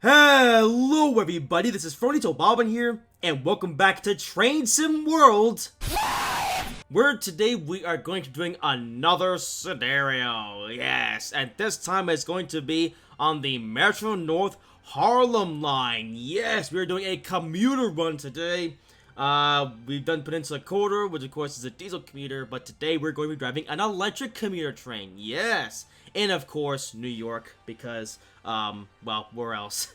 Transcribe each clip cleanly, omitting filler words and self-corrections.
Hello everybody, this is Fronito Bobbin here, and welcome back to Train Sim World, where today we are going to be doing another scenario, yes, and this time it's going to be on the Metro North Harlem line. Yes, we're doing a commuter run today. We've done Peninsula Corridor, which of course is a diesel commuter, but today we're going to be driving an electric commuter train, yes, and of course, New York, because, well, where else?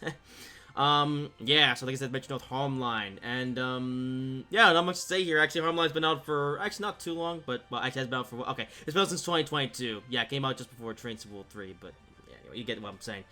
Yeah, so like I said, Metro North Harlem Line, and, yeah, not much to say here. Actually, Harlem Line's been out for, actually, not too long, but, well, actually, it's been out for, okay, it's been out since 2022. Yeah, it came out just before Train Sim World 3, but, yeah, anyway, you get what I'm saying.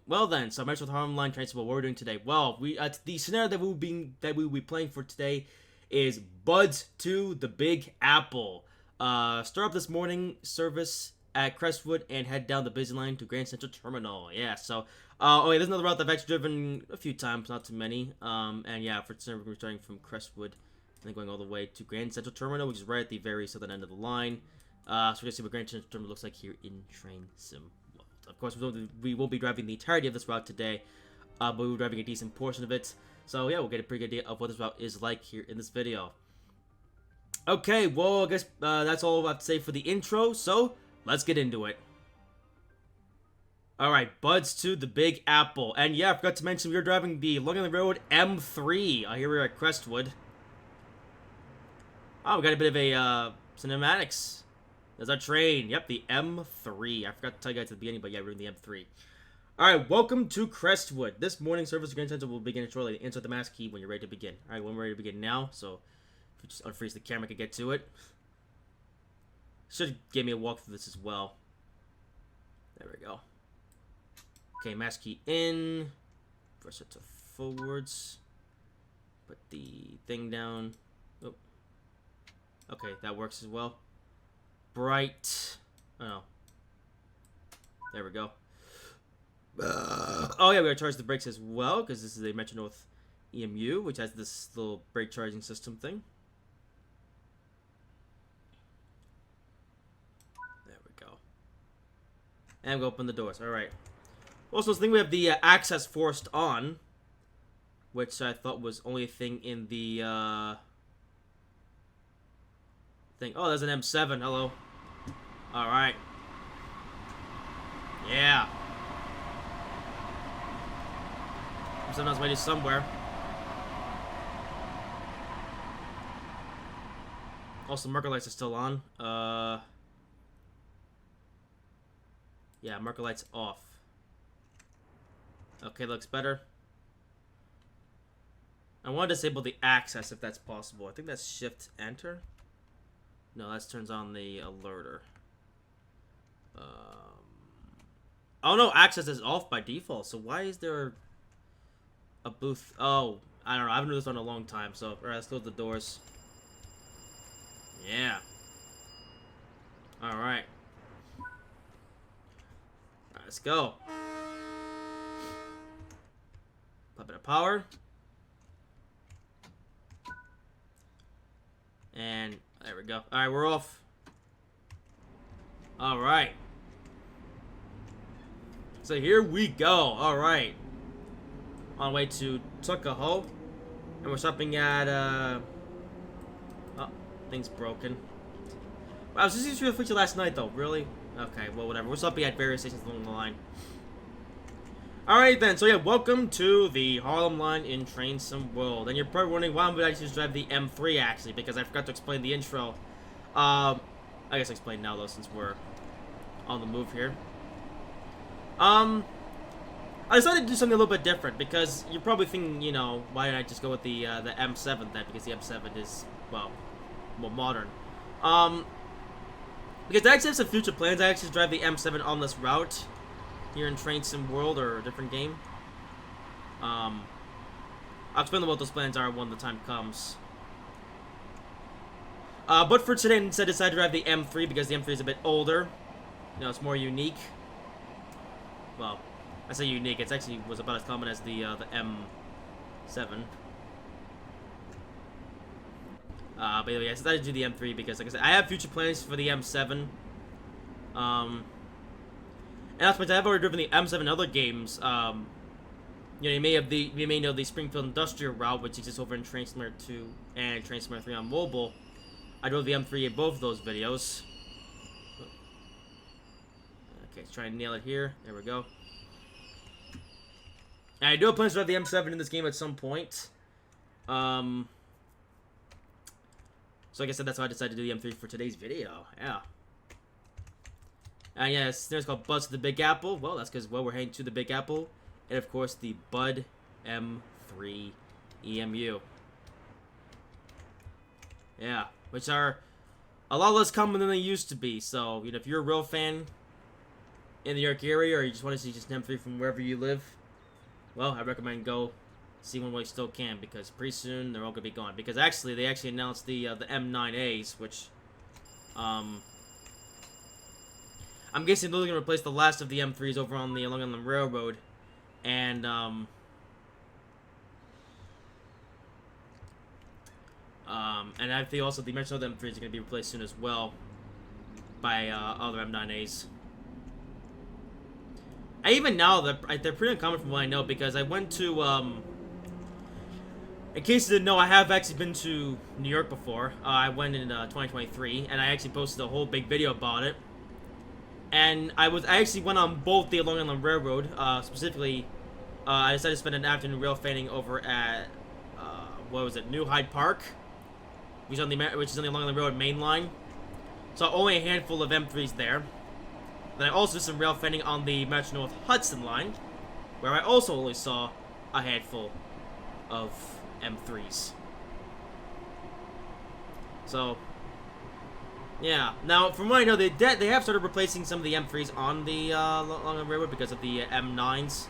Well then, so Metro North Harlem Line Train Sim World, what we're doing today? Well, the scenario that we'll be playing for today is Buds to the Big Apple. Start up this morning service at Crestwood and head down the busy line to Grand Central Terminal. Yeah, so, oh wait, there's another route that I've actually driven a few times, not too many. And yeah, for today we're starting from Crestwood and then going all the way to Grand Central Terminal, which is right at the very southern end of the line. So we're gonna see what Grand Central Terminal looks like here in Train Sim World. Of course, we won't be driving the entirety of this route today, but we're driving a decent portion of it. So yeah, we'll get a pretty good idea of what this route is like here in this video. Okay, well, I guess that's all I have to say for the intro, so let's get into it. Alright, Buds to the Big Apple. And yeah, I forgot to mention we are driving the Long Island Railroad M3. Here we are at Crestwood. Oh, we got a bit of a cinematics. There's our train. Yep, the M3. I forgot to tell you guys at the beginning, but yeah, we're in the M3. Alright, welcome to Crestwood. This morning service to Grand Central will begin shortly. Insert the mask key when you're ready to begin. Alright, when we're ready to begin now, so if you just unfreeze the camera, I can get to it. Should give me a walkthrough this as well. There we go. Okay, mask key in. Press it to forwards. Put the thing down. Oh. Okay, that works as well. Bright. Oh no. There we go. Oh yeah, we gotta charge the brakes as well, because this is a Metro North EMU, which has this little brake charging system thing. And we open the doors. Alright. Also, this thing we have the access forced on, which I thought was only a thing in the thing. Oh, there's an M7. Hello. Alright. Yeah. M7 on its way to somewhere. Also, marker lights are still on. Yeah, marker lights off. Okay, looks better. I want to disable the access if that's possible. I think that's shift enter. No, that turns on the alerter. Oh no, access is off by default. So why is there a booth? Oh, I don't know. I haven't done this in a long time. So alright, let's close the doors. Yeah. All right. Let's go. A bit of power. And there we go. Alright, we're off. Alright. So here we go. Alright. On the way to Tuckahoe. And we're stopping at, oh, thing's broken. Wow, I was just used to a feature last night though, really? Okay, well, whatever. We're stopping at various stations along the line. Alright then, so yeah, welcome to the Harlem Line in Train Sim World. And you're probably wondering why I'm going to actually just drive the M3, actually, because I forgot to explain the intro. I guess I'll explain now, though, since we're on the move here. I decided to do something a little bit different, because you're probably thinking, you know, why didn't I just go with the M7 then, because the M7 is, well, more modern. Because I actually have some future plans. I actually drive the M7 on this route here in Train Sim World or a different game. I'll explain what those plans are when the time comes. But for today, instead, I decided to drive the M3 because the M3 is a bit older. You know, it's more unique. Well, I say unique. It actually was about as common as the M7. But yeah, I decided to do the M3 because, like I said, I have future plans for the M7. And that's because I've already driven the M7 in other games. You know, you may know the Springfield Industrial route, which exists over in Train Simulator 2 and Train Simulator 3 on mobile. I drove the M3 in both of those videos. Okay, let's try and nail it here. There we go. And I do have plans to drive the M7 in this game at some point. So like I said, that's why I decided to do the M3 for today's video. Yeah. And yeah, it's called Buzz to the Big Apple. Well, that's because, well, we're heading to the Big Apple. And of course, the Bud M3 EMU. Yeah, which are a lot less common than they used to be. So, you know, if you're a real fan in the New York area, or you just want to see just an M3 from wherever you live, well, I recommend go see one while you still can, because pretty soon they're all gonna be gone. Because actually, they actually announced the M9As, which I'm guessing they're gonna replace the last of the M3s over on the Long Island Railroad, and I think also the mention of the M3s are gonna be replaced soon as well by other M9As. And even now, they're pretty uncommon from what I know, because I went to, in case you didn't know, I have actually been to New York before. I went in 2023, and I actually posted a whole big video about it. And I actually went on both the Long Island Railroad, specifically, I decided to spend an afternoon rail fanning over at, what was it, New Hyde Park, which is on the Long Island Railroad main line. So only a handful of M3s there. Then I also did some rail fanning on the Metro North Hudson line, where I also only saw a handful of M3s. So, yeah. Now, from what I know, they have started replacing some of the M3s on the Long Island Railroad because of the M9s.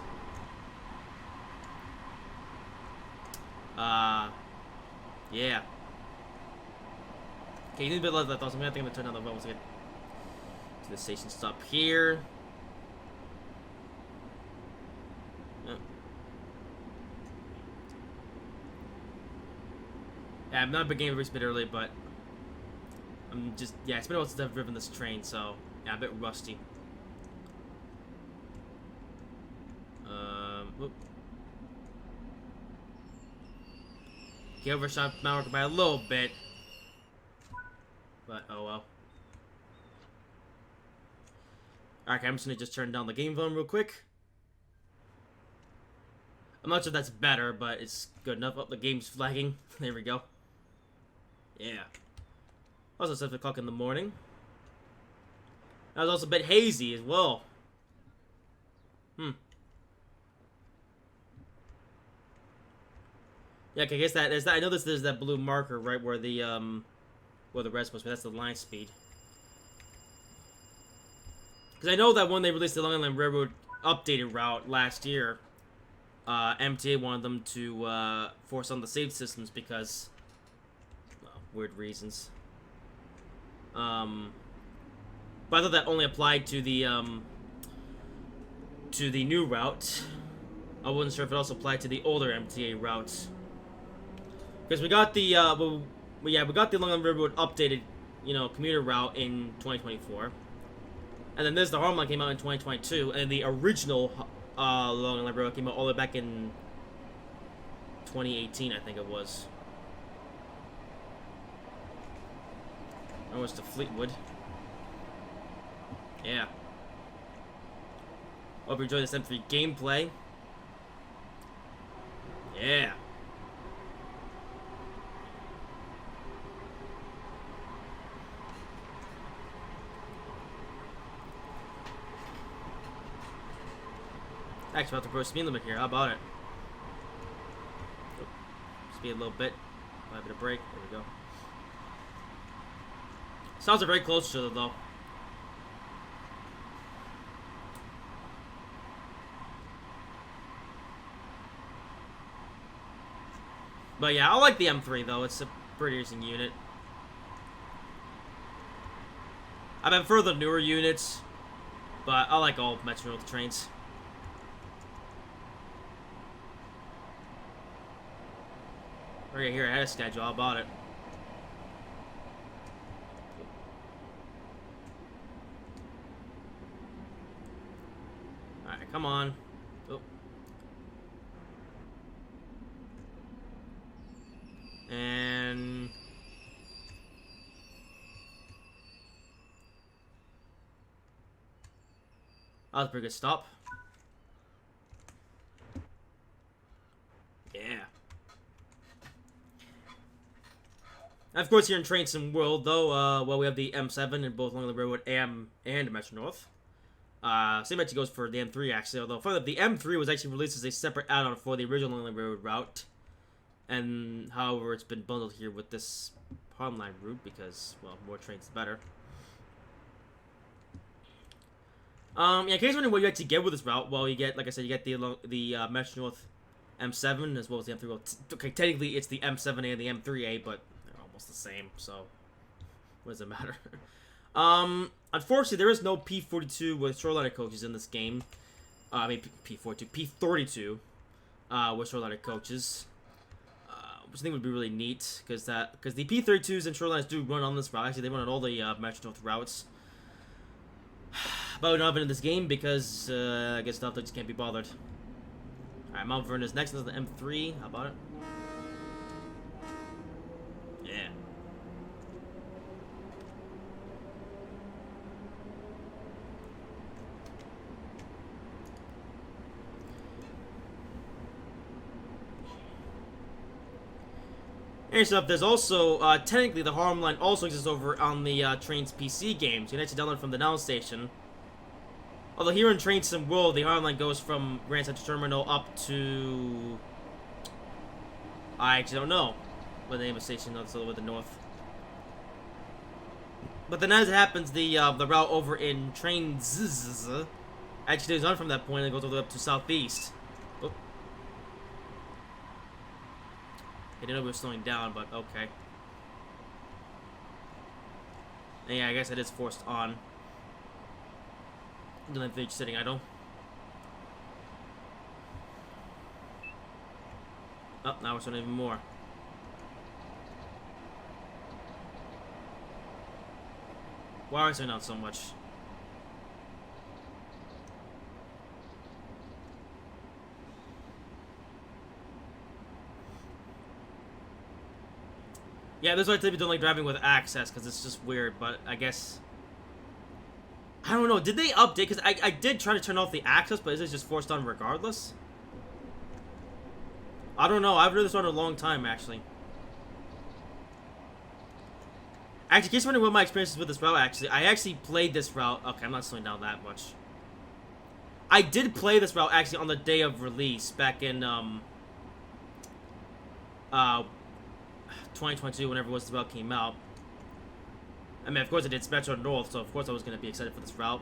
Yeah. Okay, you need a bit less than I thought, so I think I'm gonna turn down the volume once again. To the station stop here. Yeah, I'm not a big game of bit early, but I'm just, yeah, it's been a while since I've driven this train, so yeah, I'm a bit rusty. Whoop. Okay, overshot my marker by a little bit, but oh well. Alright, I'm just gonna just turn down the game volume real quick. I'm not sure if that's better, but it's good enough. Oh, the game's flagging. There we go. Yeah. Also 7 o'clock in the morning. That was also a bit hazy as well. Yeah, okay, I guess there's that. I know there's that blue marker right where the red's supposed to be. That's the line speed. Because I know that when they released the Long Island Railroad updated route last year, MTA wanted them to force on the save systems because, well, weird reasons. But I thought that only applied to the new route. I wasn't sure if it also applied to the older MTA routes. Because we got the we got the Long Island Railroad updated, you know, commuter route in 2024. And then the Harlem line came out in 2022, and the original Long Island Railroad came out all the way back in 2018, I think it was. Or was to Fleetwood. Yeah. Hope you enjoy this M3 gameplay. Yeah. Actually, about to approach speed limit here. How about it? Speed a little bit. Might have a break. There we go. Sounds are very close to it though. But yeah, I like the M3 though. It's a pretty interesting unit. I've had further newer units, but I like all Metro North trains. We're gonna hear ahead of schedule. How about it? come on. Oh. And... that was a pretty good stop. Yeah. And of course, here in Train Sim World, though, well, we have the M7 in both along the railroad and Metro North. Same actually goes for the M3, actually, although further, the M3 was actually released as a separate add-on for the original Long Island Railroad route. And, however, it's been bundled here with this Harlem Line route because, well, more trains the better. Yeah, in case you're wondering what you actually get with this route, well, you get, like I said, you get the Metro North M7 as well as the M3. Well, okay, technically it's the M7A and the M3A, but they're almost the same, so what does it matter? Unfortunately, there is no P42 with shoreliner coaches in this game. I mean, P42, P32 with shoreliner coaches, which I think would be really neat because the P32s and shoreliners do run on this route. Actually, they run on all the Metro North routes. But we're not in this game because I guess stuff that just can't be bothered. Alright, Mount Vernon is next. This is the M3. How about it? Yeah. And stuff, there's also, technically the Harlem Line also exists over on the Trains PC games. You can actually download it from the Now station. Although here in Train Sim World, the Harlem Line goes from Grand Central Terminal up to... I actually don't know what the name of the station is, with the north. But then as it happens, the route over in Trains actually goes on from that point and goes all the way up to southeast. Oh. I didn't know we were slowing down, but okay. And yeah, I guess it is forced on. The length sitting idle. Oh, now we're slowing even more. Why are we slowing down so much? Yeah, this is why I typically don't like driving with access, because it's just weird, but I guess... I don't know, did they update? Because I did try to turn off the access, but is it just forced on regardless? I don't know, I've heard this on a long time, actually. Actually, in case you're wondering what my experience is with this route, actually, I actually played this route... Okay, I'm not slowing down that much. I did play this route, actually, on the day of release, back in, 2022, whenever this route came out. I mean, of course, it's Metro North, so of course I was going to be excited for this route.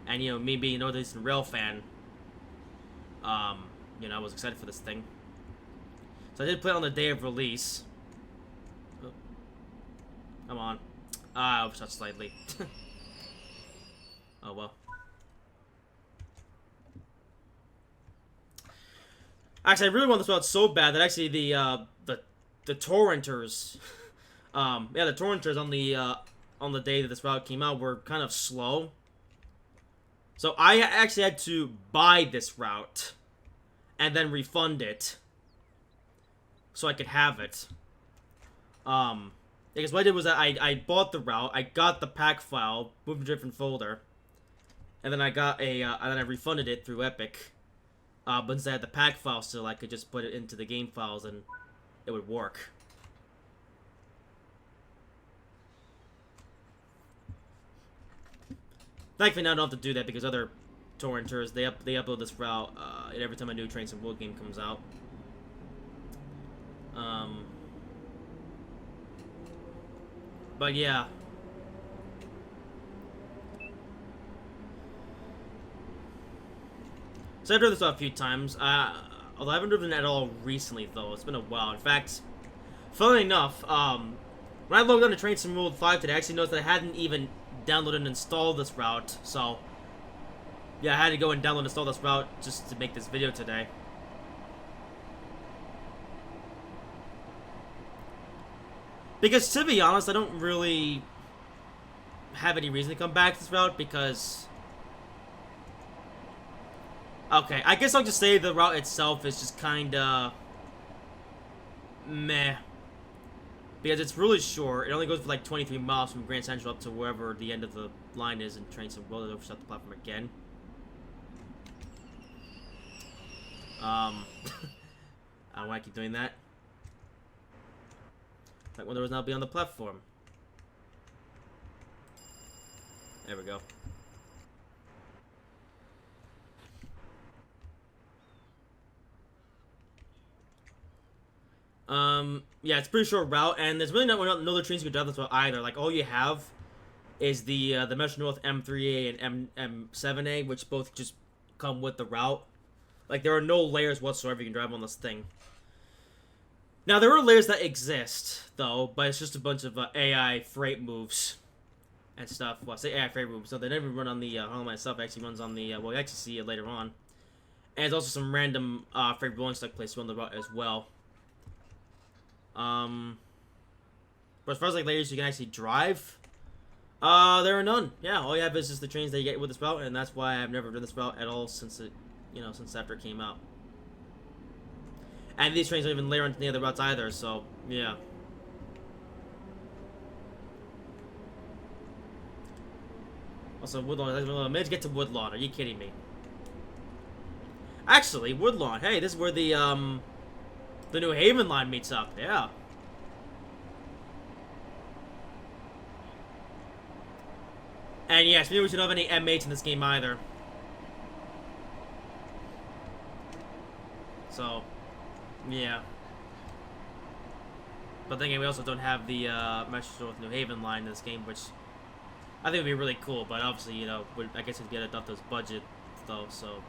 And, you know, me being a Northeastern Rail fan, you know, I was excited for this thing. So I did play it on the day of release. Oh. Come on. I overshot slightly. Oh, well. Actually, I really want this route so bad that actually the torrenters... yeah, the torrenters on the day that this route came out were kind of slow. So I actually had to buy this route and then refund it so I could have it. Because what I did was that I bought the route, I got the pack file, moved to a different folder, and then I got and then I refunded it through Epic. But since I had the pack file still, I could just put it into the game files and it would work. Thankfully, now I don't have to do that because other torrenters, they upload this route every time a new Train Sim World game comes out. But yeah. So I've driven this out a few times. Although I haven't driven it at all recently, though. It's been a while. In fact, funnily enough, when I logged on to Train Sim World 5 today, I actually noticed that I hadn't even download and install this route, so yeah, I had to go and download and install this route just to make this video today. Because to be honest, I don't really have any reason to come back to this route because Okay, I guess I'll just say the route itself is just kinda meh. Because it's really short. It only goes for like 23 miles from Grand Central up to wherever the end of the line is and trains to roll it over the platform again. I don't want to keep doing that. Like when there was now be on the platform. There we go. Yeah, it's a pretty short route, and there's really no other trains you can drive this route either. Like, all you have is the Metro North M3A and M7A, which both just come with the route. Like, there are no layers whatsoever you can drive on this thing. Now, there are layers that exist, though, but it's just a bunch of AI freight moves and stuff. Well, I say AI freight moves, so they never run on the Harlem line itself. It actually runs on the, well, you actually see it later on. And there's also some random freight rolling stock places on the route as well. But as far as like layers you can actually drive, there are none. Yeah, all you have is just the trains that you get with this route, and that's why I've never done this route at all since it, since after it came out. And these trains don't even layer onto any other routes either, so yeah. Also, Woodlawn. A minute to get to Woodlawn. Are you kidding me? Actually, Woodlawn. Hey, this is where the New Haven line meets up. Yeah. And yes, maybe we shouldn't have any M8s in this game either. So, yeah. But then again, we also don't have the Metro North New Haven line in this game, which I think would be really cool. But obviously, I guess it'd get enough those budget though. So,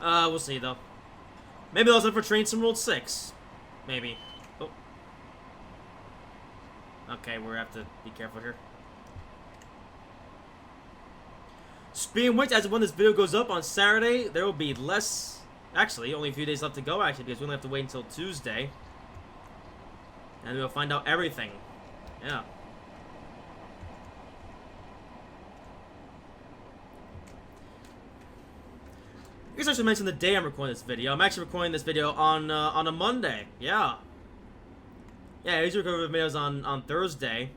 yeah. We'll see though. Maybe they'll look for Train Sim World 6. Maybe. Oh. Okay, we're gonna have to be careful here. Speaking of which, as when this video goes up on Saturday, there will be less... Actually, only a few days left to go, actually, because we only have to wait until Tuesday. And we'll find out everything. Yeah. I guess I should mention the day I'm recording this video. I'm actually recording this video on a Monday. Yeah. Yeah, I usually record videos on Thursday.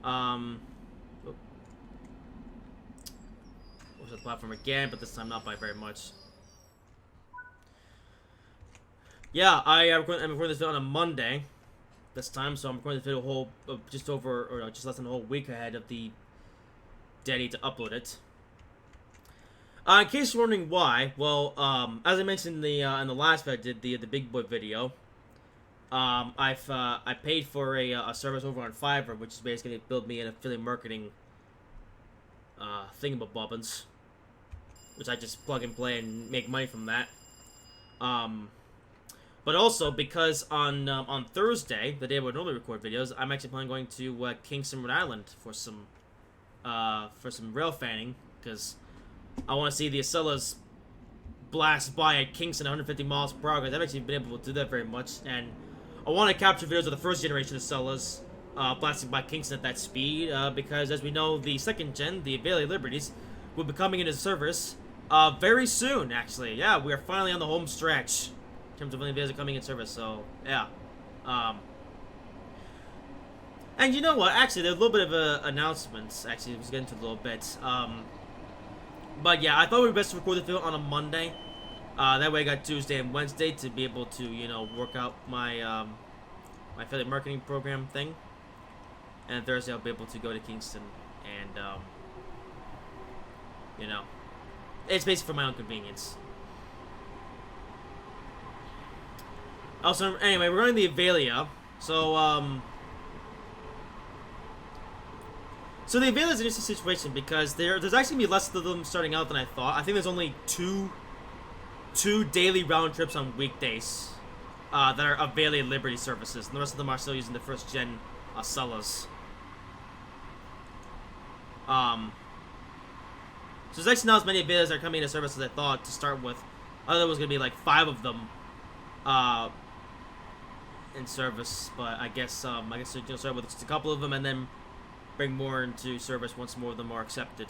Was the platform again, but this time not by very much. Yeah, I'm recording this video on a Monday this time, so I'm recording this video just less than a whole week ahead of the day I need to upload it. In case you're wondering why, well, as I mentioned in the last video I did, the Big Boy video, I paid for a service over on Fiverr, which is basically to build me an affiliate marketing thingamabobbins, which I just plug and play and make money from that. But also because on Thursday, the day I would normally record videos, I'm actually planning on going to Kingston, Rhode Island for some rail fanning, because I want to see the Acellas blast by at Kingston 150 miles per hour, because I've actually been able to do that very much, and I want to capture videos of the first generation of Acellas blasting by Kingston at that speed, because as we know, the second gen, the Available Liberties, will be coming into service very soon, actually. Yeah, we are finally on the home stretch in terms of when the videos are coming in service, so yeah. And you know what, actually, there's a little bit of announcements, actually, let's get into a little bit. But yeah, I thought it would be best to record the video on a Monday. That way I got Tuesday and Wednesday to be able to, work out my my affiliate marketing program thing. And Thursday I'll be able to go to Kingston and, it's basically for my own convenience. Also, anyway, we're running the Avalia. So, So the Avail is an interesting situation because there's actually going to be less of them starting out than I thought. I think there's only two daily round trips on weekdays that are Avail Liberty services, and the rest of them are still using the first gen Acellas. So there's actually not as many Avails that are coming into service as I thought to start with. I thought there was going to be like 5 of them in service, but I guess you'll start with just a couple of them and then bring more into service once more of them are accepted.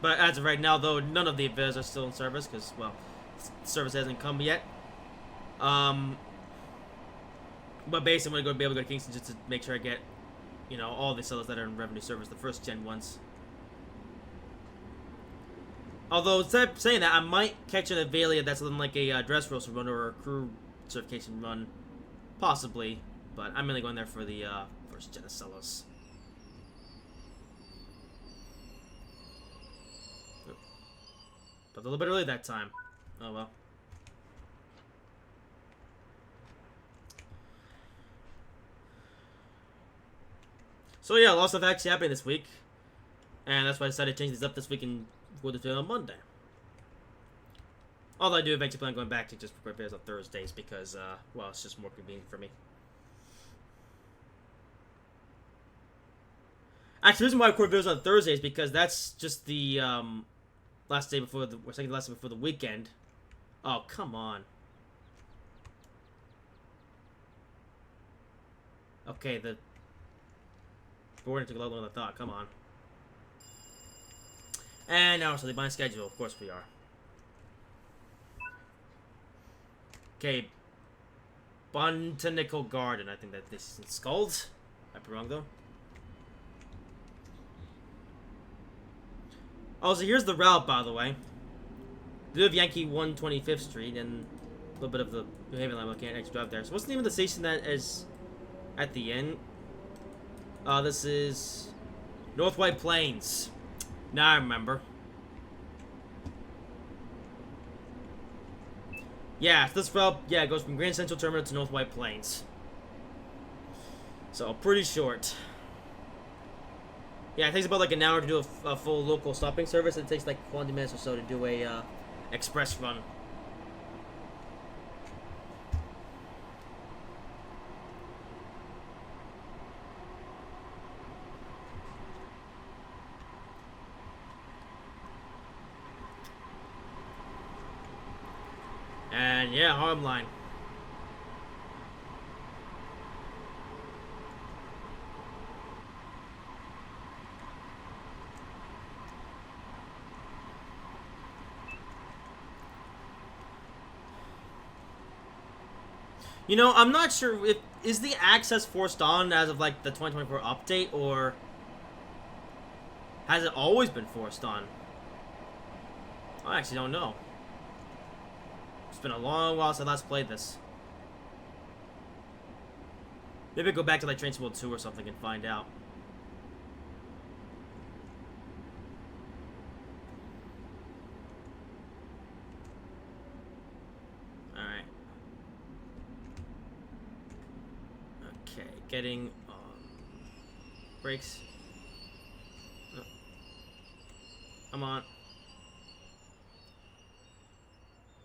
But as of right now, though, none of the Viz are still in service because, well, service hasn't come yet. But basically, I'm going to be able to go to Kingston just to make sure I get, you know, all the sellers that are in revenue service, the first gen ones. Although, instead of saying that, I might catch an Avelia that's something like a dress roaster run or a crew certification run. Possibly. But I'm mainly going there for the first gen of sellers. But a little bit early that time. Oh well. So yeah, lots of actually happening this week. And that's why I decided to change this up this week and go to video on Monday. Although I do eventually plan on going back to just record videos on Thursdays because, well, it's just more convenient for me. Actually, the reason why I record videos on Thursdays is because that's just the, last day before the, or second last day before the weekend. Oh, come on. Okay, the boarding took a lot longer than I thought. Come on. And now, so they buy schedule. Of course we are. Okay. Botanical Garden. I think that this is Skulls. Might be wrong, though. Oh, so here's the route, by the way. We do have Yankee 125th Street and a little bit of the New Haven line. I can't actually drive there. So what's the name of the station that is at the end? This is North White Plains. Now I remember. Yeah, this route, yeah, it goes from Grand Central Terminal to North White Plains. So, pretty short. Yeah, it takes about like an hour to do a full local stopping service. It takes like 20 minutes or so to do a express run. And yeah, Harlem line. You know, I'm not sure if is the access forced on as of like the 2024 update, or has it always been forced on? I actually don't know. It's been a long while since I last played this. Maybe go back to like Train World 2 or something and find out. Alright. Okay, getting brakes. Oh. Come on.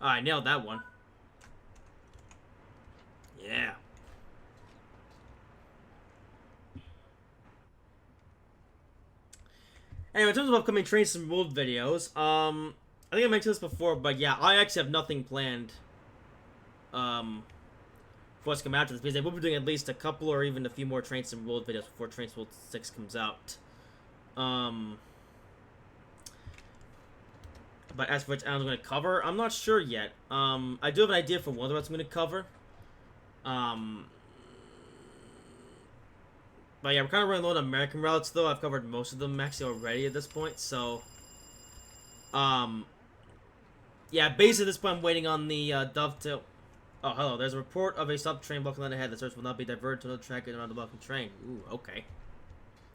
Oh, I nailed that one. Yeah. Anyway, in terms of upcoming Train Sim World videos, I think I mentioned this before, but yeah, I actually have nothing planned, for what's come after this, because I will be doing at least a couple or even a few more Train Sim World videos before Train Sim World 6 comes out. But as for which I'm going to cover, I'm not sure yet. I do have an idea for one of the routes I'm going to cover. But yeah, we're kind of running low on American routes, though. I've covered most of them actually already at this point, so... yeah, basically at this point I'm waiting on the dovetail... Oh, hello. There's a report of a stopped train blocking line ahead. The service will not be diverted to another track around the blocking train. Ooh, okay.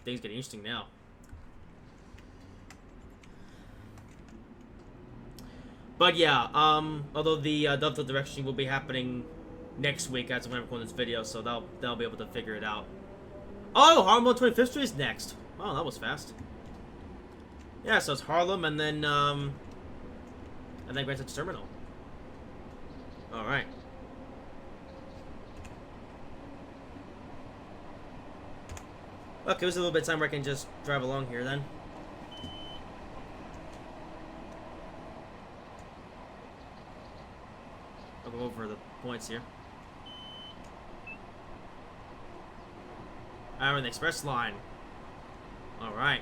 Things getting interesting now. But yeah, although the dovetail direction will be happening next week as when I'm recording this video, so they'll be able to figure it out. Oh, Harlem 25th Street is next. Oh, that was fast. Yeah, so it's Harlem and then Grand Central Terminal. All right. Okay, there's a little bit of time where I can just drive along here then. I'll go over the points here. We're in the express line. Alright.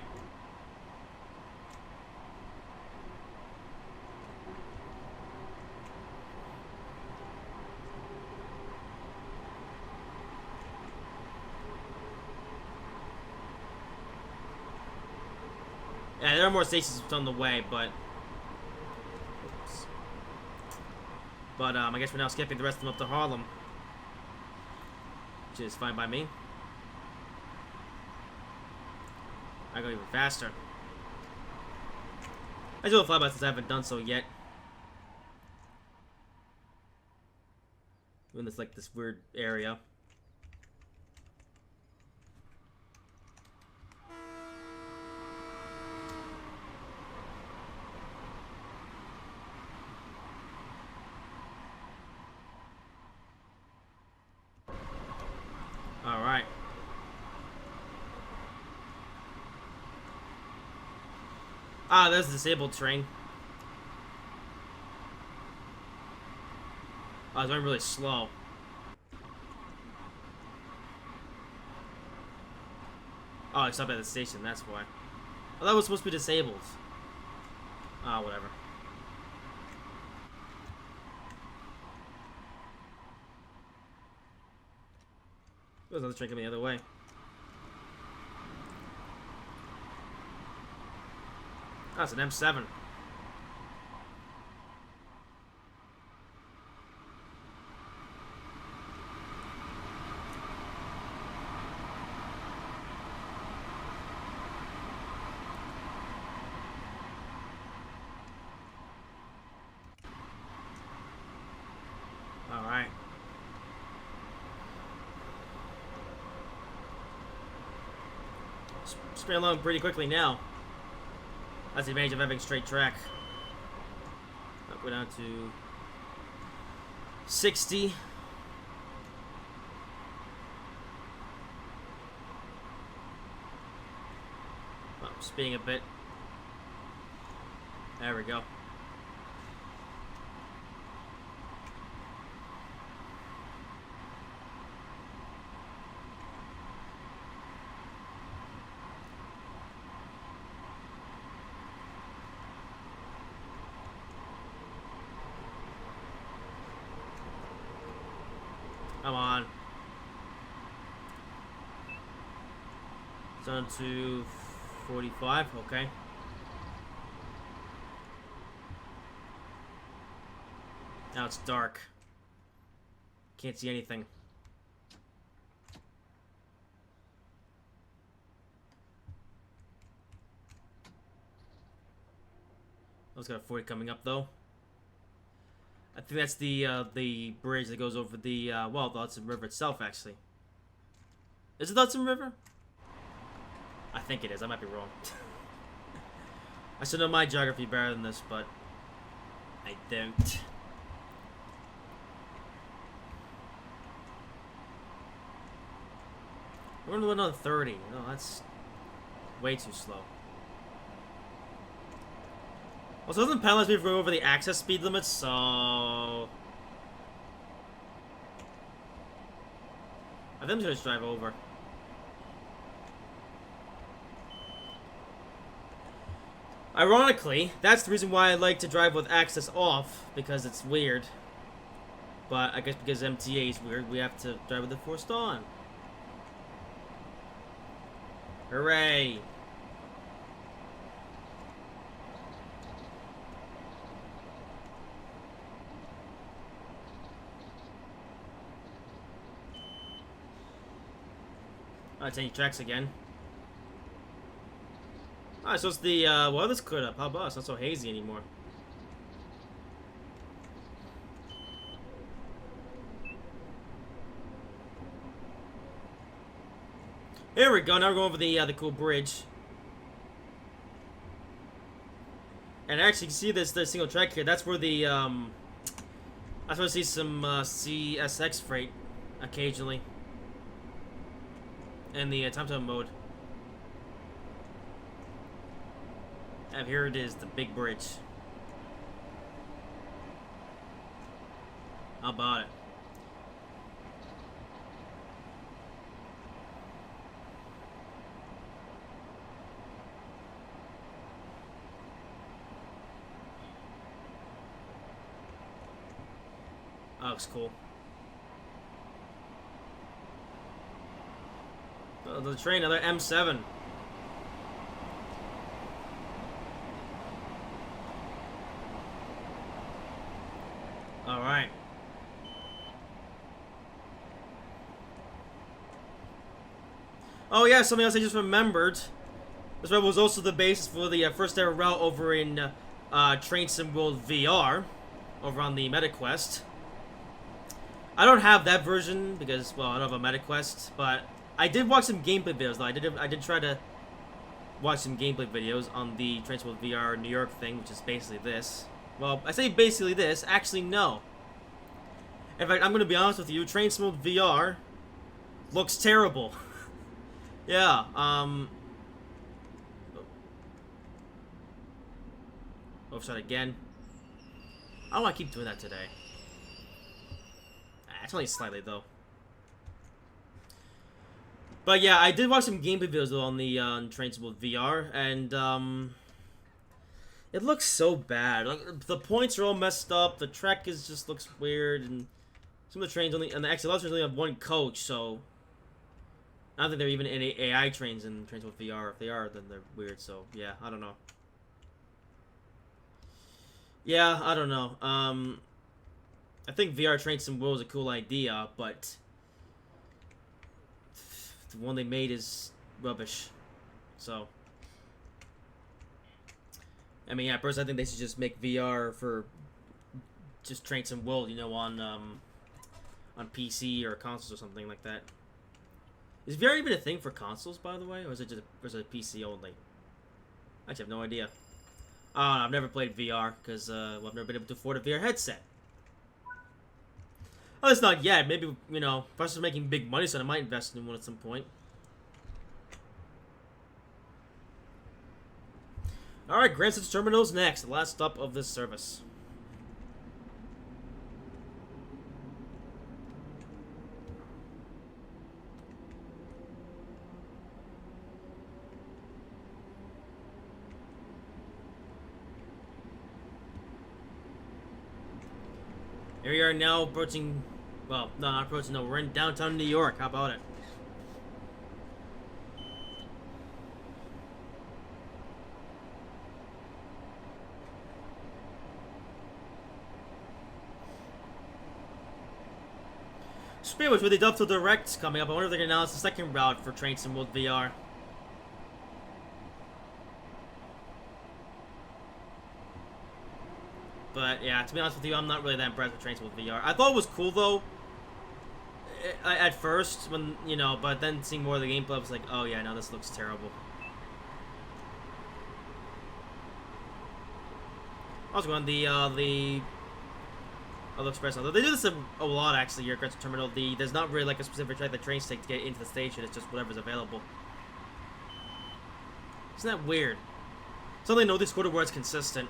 Yeah, there are more stations on the way, but... Oops. But, I guess we're now skipping the rest of them up to Harlem. Which is fine by me. I go even faster. I do a flyby since I haven't done so yet. In this, like, this weird area. Alright. Ah, there's the disabled train. Oh, I was going really slow. Oh, I stopped at the station, that's why. Oh, that was supposed to be disabled. Ah, whatever. There's another train coming the other way. Oh, it's an M7. Alright. Spin along pretty quickly now. That's the advantage of having straight track. We're down to 60. Oh, speeding a bit. There we go. Come on. It's on to 45, okay. Now it's dark. Can't see anything. I was got a 40 coming up though. I think that's the bridge that goes over the well, the Hudson River itself. Actually, is it the Hudson River? I think it is. I might be wrong. I should know my geography better than this, but I don't. We're gonna go on 30. No, that's way too slow. Also, doesn't penalize me for going over the access speed limits, so... I think I'm just gonna drive over. Ironically, that's the reason why I like to drive with access off, because it's weird. But I guess because MTA is weird, we have to drive with it forced on. Hooray! Alright, changing tracks again. Alright, so it's the weather's cleared up. How about it's not so hazy anymore. Here we go. Now we're going over the cool bridge. And actually, you can see this single track here. That's where the that's where I see some CSX freight occasionally. In the TomTom mode. And here it is, the big bridge. How about it? That looks cool. The train, another M7. Oh yeah, something else I just remembered. This route was also the basis for the first ever route over in Train Sim World VR, over on the MetaQuest. I don't have that version because, well, I don't have a MetaQuest, but I did watch some gameplay videos though. I did try to watch some gameplay videos on the Train Sim World VR New York thing, which is basically this. Well, I say basically this. Actually, no. In fact, I'm gonna be honest with you. Train Sim World VR looks terrible. Yeah. Offside again. I don't want to keep doing that today. It's only slightly, though. But yeah, I did watch some gameplay videos, though, on the Train Sim World VR, and, it looks so bad. Like, the points are all messed up, the track just looks weird, and some of the trains only, and the XLS only have one coach, so I don't think there are even any AI trains in Train Sim World VR. If they are, then they're weird, so yeah, I don't know. Yeah, I don't know. I think VR Train Sim World is a cool idea, but the one they made is rubbish. So, I mean, yeah, personally, I think they should just make VR for just Train Sim World, you know, on PC or consoles or something like that. Is VR even a thing for consoles, by the way, or is it PC only? I actually have no idea. I've never played VR because well, I've never been able to afford a VR headset. Well, it's not yet. Maybe, you know, if I was making big money, so I might invest in one at some point. Alright, Grand Central Terminal's next. The last stop of this service. Here we are now approaching, well, no, not approaching, no, we're in downtown New York. How about it? Speaking of which, with the Dovetail Directs coming up, I wonder if they're going to announce the second route for Train Sim World VR. But yeah, to be honest with you, I'm not really that impressed with Train Sim World VR. I thought it was cool though, at first, when, you know, but then seeing more of the gameplay, I was like, oh yeah, no, this looks terrible. Also going the Express. Although they do this a lot actually here at Grand Central Terminal. There's not really like a specific track that trains take to get into the station. It's just whatever's available. Isn't that weird? Suddenly notice quarter where it's consistent,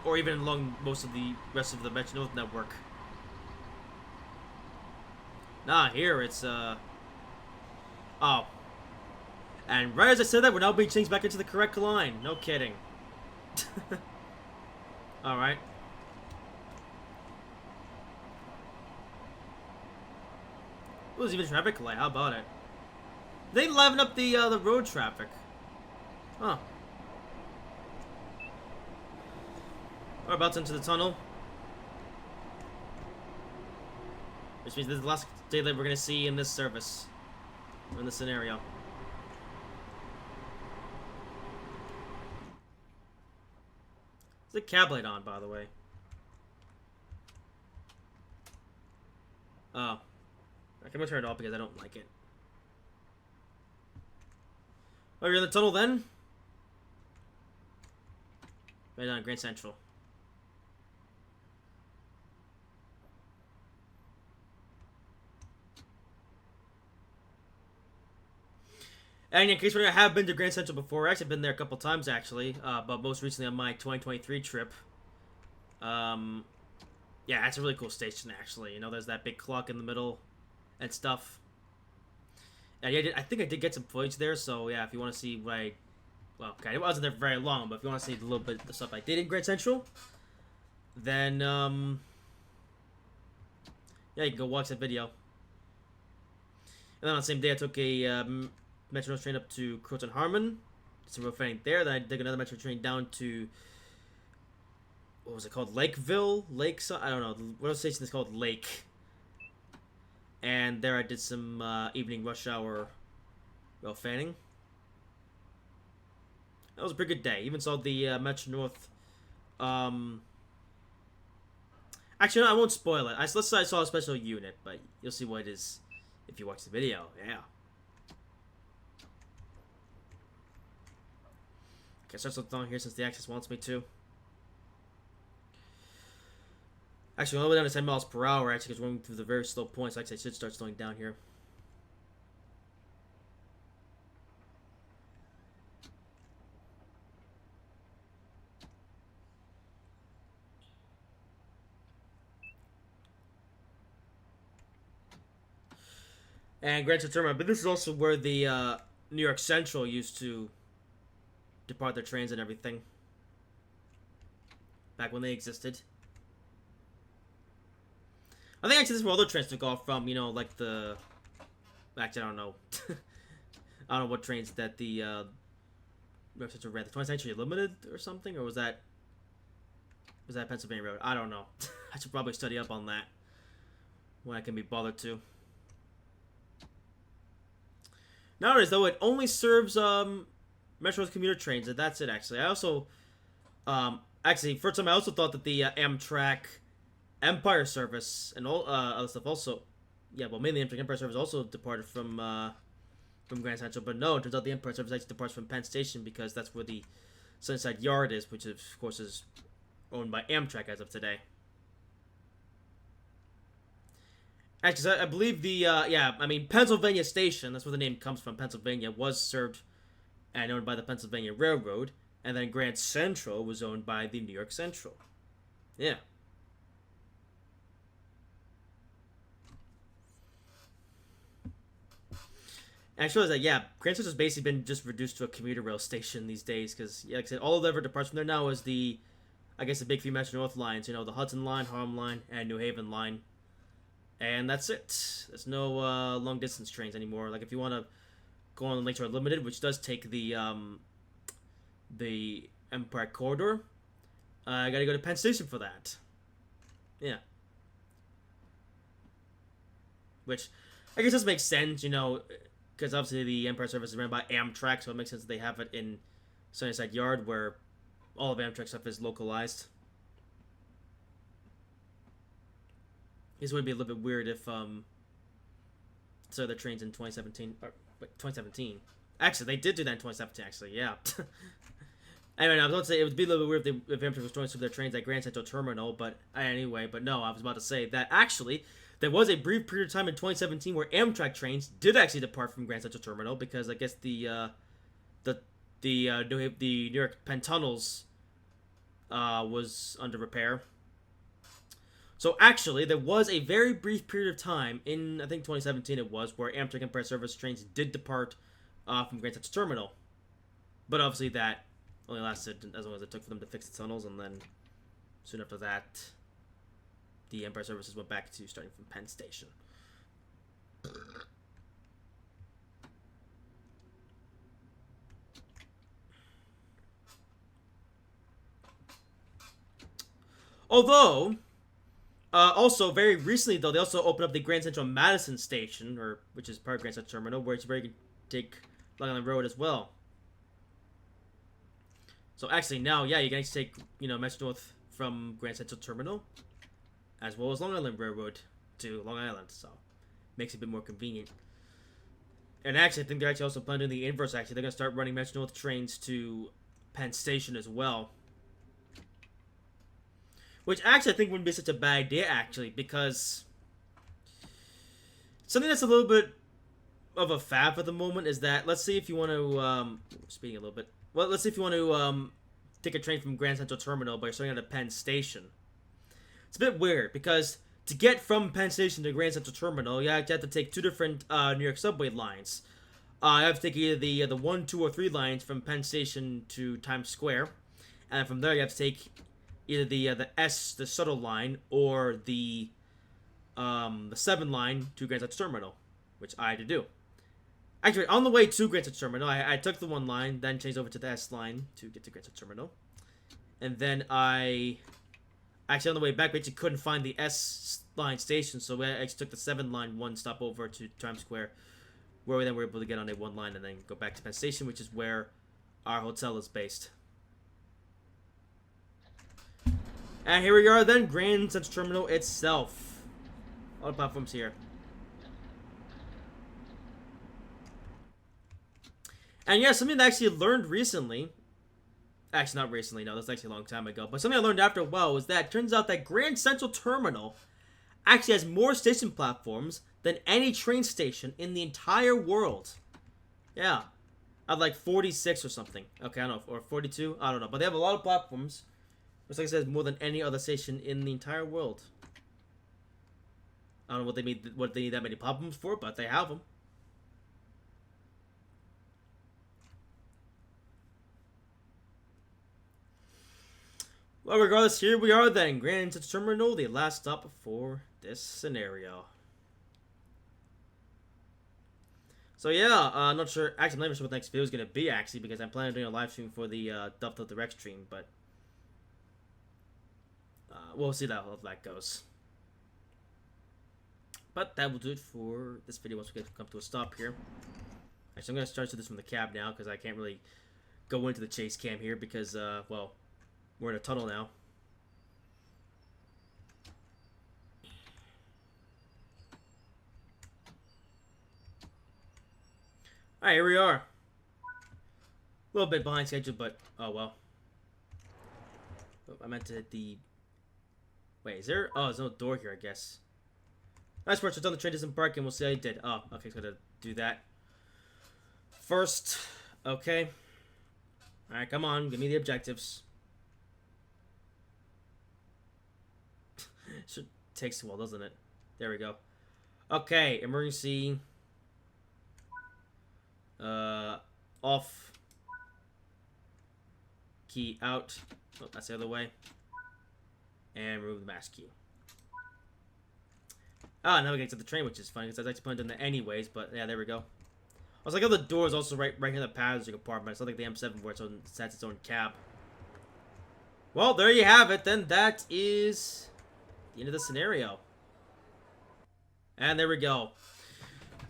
or even along most of the rest of the Metro North network. Nah, here it's oh. And right as I said that, we're now being changed back into the correct line. No kidding. Alright. It was even traffic light. How about it? They liven up the road traffic. Huh. We're about into the tunnel. Which means this is the last daylight we're gonna see in this service. In this scenario. Is the cab light on, by the way? Oh. I'm gonna turn it off because I don't like it. Oh, you're in the tunnel then? Right on Grand Central. And in case I have been to Grand Central before, I've actually been there a couple times actually, but most recently on my 2023 trip. Yeah, it's a really cool station actually. You know, there's that big clock in the middle and stuff. And yeah, I think I did get some footage there, so yeah, if you want to see what well, okay, it wasn't there for very long, but if you want to see a little bit of the stuff I did in Grand Central, then, yeah, you can go watch that video. And then on the same day, I took a Metro North train up to Croton Harmon, some road finding there. Then I took another Metro train down to, what was it called? Lakeville? Lakeside? I don't know. The road station is called Lake. And there I did some evening rush hour Well, Fanning. That was a pretty good day. Even saw the Metro North. Um, Actually, no, I won't spoil it. Let's say I saw a special unit, but you'll see what it is if you watch the video. Yeah. Okay, start something on here since the Axis wants me to. Actually, all the way down to 10 miles per hour, actually, because we're going through the very slow points. Actually, I should start slowing down here. And Grand Central, but this is also where the New York Central used to depart their trains and everything. Back when they existed. I think actually this is where other trains took off from, you know, like the... Actually, I don't know. I don't know what trains that the New York Central ran. The 20th Century Limited or something? Or was that Pennsylvania Road? I don't know. I should probably study up on that when I can be bothered to. Nowadays, though, it only serves Metro commuter trains, and that's it, actually. I also, actually, first time I also thought that the Amtrak Empire Service and all other stuff also, yeah, well, mainly Amtrak Empire Service also departed from Grand Central, but no, it turns out the Empire Service actually departs from Penn Station because that's where the Sunnyside Yard is, which of course is owned by Amtrak as of today. Actually, I believe Pennsylvania Station, that's where the name comes from, Pennsylvania, was served and owned by the Pennsylvania Railroad, and then Grand Central was owned by the New York Central. Yeah. Actually, Grand Central's basically been just reduced to a commuter rail station these days, because, yeah, like I said, all that ever departs from there now is the big three Metro North lines, you know, the Hudson Line, Harlem Line, and New Haven Line. And that's it. There's no long distance trains anymore. Like if you want to go on the Lakeshore Limited, which does take the Empire Corridor, I gotta go to Penn Station for that. Yeah. Which I guess this makes sense, you know, because obviously the Empire Service is ran by Amtrak, so it makes sense that they have it in Sunnyside Yard, where all of Amtrak stuff is localized. This would be a little bit weird if so the trains in 2017 or wait, 2017. Actually, they did do that in 2017. Actually, yeah. Anyway, I was about to say it would be a little bit weird if Amtrak was doing some of their trains at Grand Central Terminal, but anyway, but no, I was about to say that actually there was a brief period of time in 2017 where Amtrak trains did actually depart from Grand Central Terminal because I guess the New York Penn tunnels was under repair. So actually, there was a very brief period of time in, I think 2017 it was, where Amtrak Empire Service trains did depart from Grand Central Terminal. But obviously that only lasted as long as it took for them to fix the tunnels, and then soon after that, the Empire Services went back to starting from Penn Station. Although... also, very recently, though, they also opened up the Grand Central Madison Station, which is part of Grand Central Terminal, where you can take Long Island Road as well. So actually, now, yeah, you can actually take, you know, Metro North from Grand Central Terminal, as well as Long Island Railroad to Long Island, so makes it a bit more convenient. And actually, I think they're actually also planning the inverse, actually. They're going to start running Metro North trains to Penn Station as well. Which actually I think wouldn't be such a bad idea, actually, because something that's a little bit of a fab at the moment is that, let's see if you want to, speaking a little bit, well, let's see if you want to take a train from Grand Central Terminal, but you're starting at a Penn Station. It's a bit weird, because to get from Penn Station to Grand Central Terminal, you have to take two different New York subway lines. You have to take either the 1, 2, or 3 lines from Penn Station to Times Square, and from there you have to take either the shuttle line, or the 7 line to Grand Central Terminal, which I had to do. Actually, on the way to Grand Central Terminal, I took the 1 line, then changed over to the S line to get to Grand Central Terminal. And then actually on the way back, we actually couldn't find the S line station, so I actually took the 7 line 1 stop over to Times Square, where then we're able to get on a one line and then go back to Penn Station, which is where our hotel is based. And here we are then, Grand Central Terminal itself. All the platforms here. And yeah, something that I actually learned recently. Actually, not recently, no, that's actually a long time ago. But something I learned after a while was that it turns out that Grand Central Terminal actually has more station platforms than any train station in the entire world. Yeah. I have like 46 or something. Okay, I don't know. Or 42? I don't know. But they have a lot of platforms. Which, like I said, more than any other station in the entire world. I don't know what they need that many platforms for, but they have them. Well, regardless, here we are then. Grand Central Terminal, the last stop for this scenario. So yeah, I'm not sure. Actually, I'm not even sure what the next video is going to be, actually, because I'm planning on doing a live stream for the Duff of the Rex stream, but we'll see how that goes. But that will do it for this video once we come to a stop here. Actually, I'm going to start this from the cab now, because I can't really go into the chase cam here, because, well, we're in a tunnel now. Alright, here we are. A little bit behind schedule, but oh well. Oh, I meant to hit the... Wait, is there... Oh, there's no door here, I guess. Nice work, so done the train disembark, and we'll see how you did. Oh, okay, so gotta do that. First, okay. Alright, come on, give me the objectives. Should takes a while, doesn't it? There we go. Okay, emergency... off. Key out. Oh, that's the other way. And remove the mask key. Ah, now we get to the train, which is funny, because I was actually planning on that anyways, but yeah, there we go. I was like, oh, the door is also right in the passenger compartment. It's not like the M7 where it has its own cab. Well, there you have it, then. That is the end of the scenario. And there we go.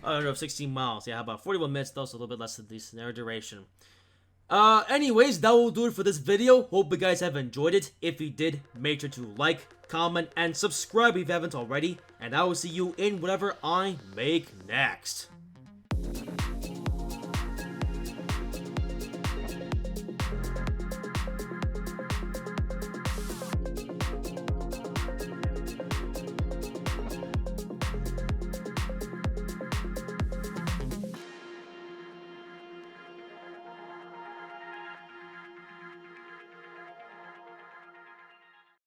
I don't know, 16 miles. Yeah, how about 41 minutes, though, so a little bit less than the scenario duration. Anyways, that will do it for this video. Hope you guys have enjoyed it. If you did, make sure to like, comment, and subscribe if you haven't already. And I will see you in whatever I make next.